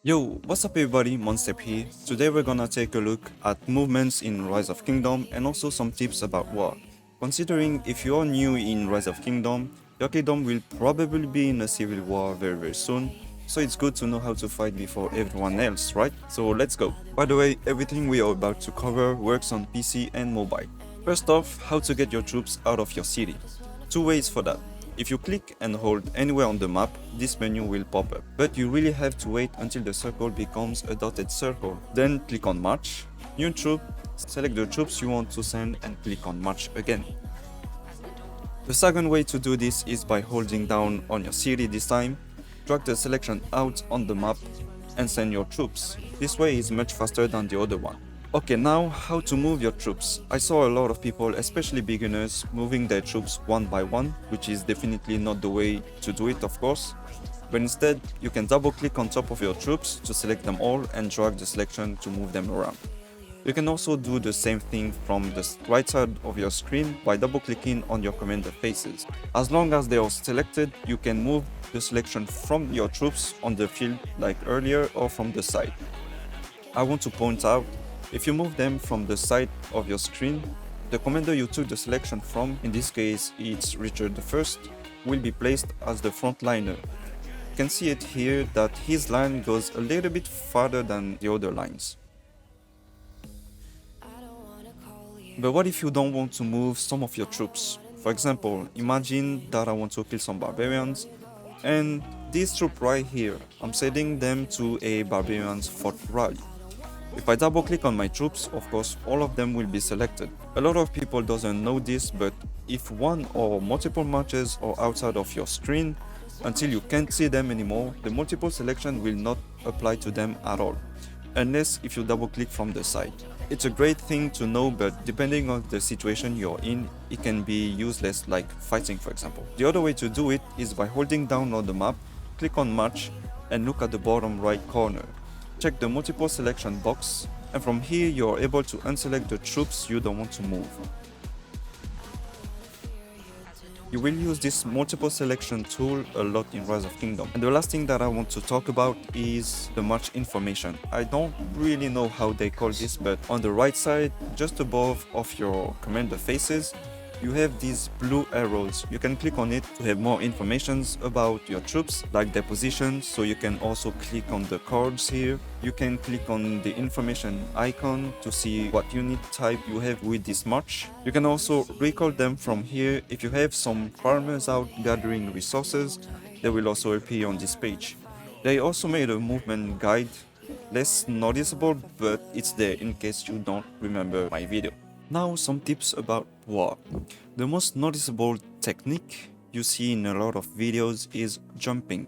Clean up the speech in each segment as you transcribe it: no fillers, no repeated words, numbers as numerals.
Yo, what's up everybody, MonstepTwo here. Today we're gonna take a look at movements in Rise of Kingdom and also some tips about war. Considering if you're new in Rise of Kingdom, your kingdom will probably be in a civil war very soon, so it's good to know how to fight before everyone else, right? So let's go. By the way, everything we are about to cover works on PC and mobile. First off, how to get your troops out of your city. Two ways for that. If you click and hold anywhere on the map, this menu will pop up. But you really have to wait until the circle becomes a dotted circle. Then click on March, new troop, select the troops you want to send and click on March again. The second way to do this is by holding down on your city this time, drag the selection out on the map and send your troops. This way is much faster than the other one. Okay, now how to move your troops. I saw a lot of people, especially beginners, moving their troops one by one, which is definitely not the way to do it, of course. But instead, you can double click on top of your troops to select them all and drag the selection to move them around. You can also do the same thing from the right side of your screen by double clicking on your commander faces. As long as they are selected, you can move the selection from your troops on the field like earlier or from the side. I want to point out, if you move them from the side of your screen, the commander you took the selection from, in this case it's Richard I, will be placed as the frontliner. You can see it here that his line goes a little bit farther than the other lines. But what if you don't want to move some of your troops? For example, imagine that I want to kill some barbarians, and this troop right here, I'm sending them to a barbarian's fort rally. If I double click on my troops, of course all of them will be selected. A lot of people doesn't know this, but if one or multiple matches are outside of your screen, until you can't see them anymore, the multiple selection will not apply to them at all, unless if you double click from the side. It's a great thing to know, but depending on the situation you're in, it can be useless, like fighting for example. The other way to do it is by holding down on the map, click on March and look at the bottom right corner. Check the multiple selection box, and from here you are able to unselect the troops you don't want to move. You will use this multiple selection tool a lot in Rise of Kingdom. And the last thing that I want to talk about is the march information. I don't really know how they call this, but on the right side, just above of your commander faces, you have these blue arrows. You can click on it to have more information about your troops, like their position, so you can also click on the cards here. You can click on the information icon to see what unit type you have with this march. You can also recall them from here. If you have some farmers out gathering resources, they will also appear on this page. They also made a movement guide, less noticeable, but it's there in case you don't remember my video. Now some tips about war. The most noticeable technique you see in a lot of videos is jumping.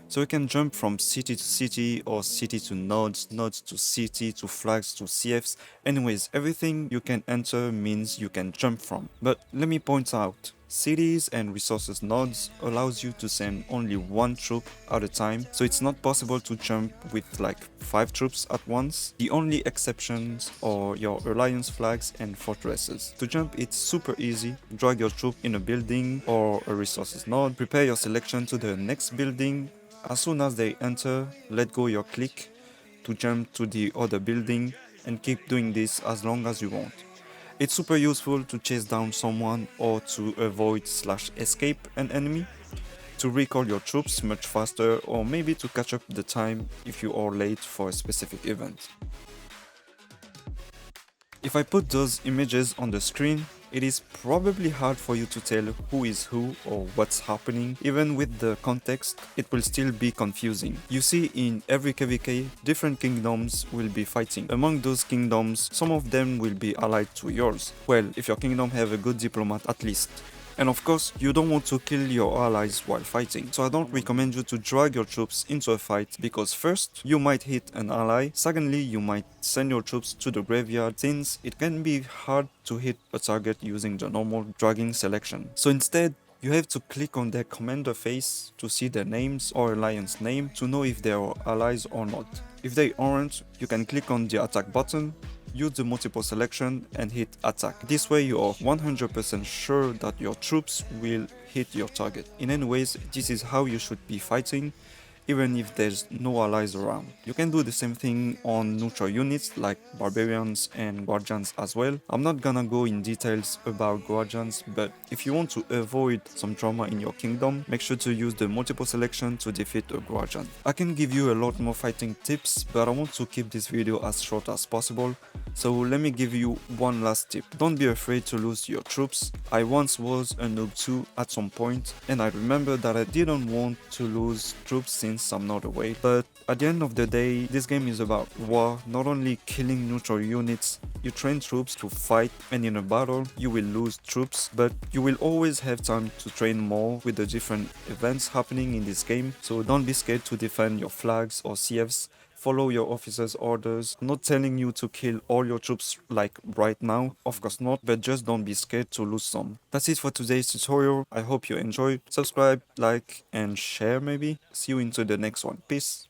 So you can jump from city to city or city to nodes, nodes to city to flags to CFs. Anyways, everything you can enter means you can jump from. But let me point out, cities and resources nodes allows you to send only one troop at a time, so it's not possible to jump with like 5 troops at once. The only exceptions are your alliance flags and fortresses. To jump it's super easy. Drag your troop in a building or a resources node, prepare your selection to the next building. As soon as they enter, let go your click to jump to the other building and keep doing this as long as you want. It's super useful to chase down someone or to avoid/escape an enemy, to recall your troops much faster, or maybe to catch up the time if you are late for a specific event. If I put those images on the screen, it is probably hard for you to tell who is who or what's happening. Even with the context, it will still be confusing. You see, in every KVK, different kingdoms will be fighting. Among those kingdoms, some of them will be allied to yours. Well, if your kingdom have a good diplomat at least. And of course, you don't want to kill your allies while fighting, so I don't recommend you to drag your troops into a fight, because first, you might hit an ally, secondly, you might send your troops to the graveyard, since it can be hard to hit a target using the normal dragging selection. So instead, you have to click on their commander face to see their names or alliance name to know if they are allies or not. If they aren't, you can click on the attack button, use the multiple selection and hit attack. This way you are 100% sure that your troops will hit your target. In any ways, this is how you should be fighting. even if there's no allies around. You can do the same thing on neutral units like barbarians and guardians as well. I'm not gonna go in details about guardians, but if you want to avoid some drama in your kingdom, make sure to use the multiple selection to defeat a guardian. I can give you a lot more fighting tips, but I want to keep this video as short as possible, so let me give you one last tip. Don't be afraid to lose your troops. I once was a noob too at some point, and I remember that I didn't want to lose troops since I'm not away, but at the end of the day, this game is about war, not only killing neutral units. You train troops to fight, and in a battle you will lose troops, but you will always have time to train more with the different events happening in this game, so don't be scared to defend your flags or CFs. Follow your officer's orders. I'm not telling you to kill all your troops like right now, of course not, but just don't be scared to lose some. That's it for today's tutorial. I hope you enjoyed. Subscribe, like, and share maybe. See you into the next one. Peace.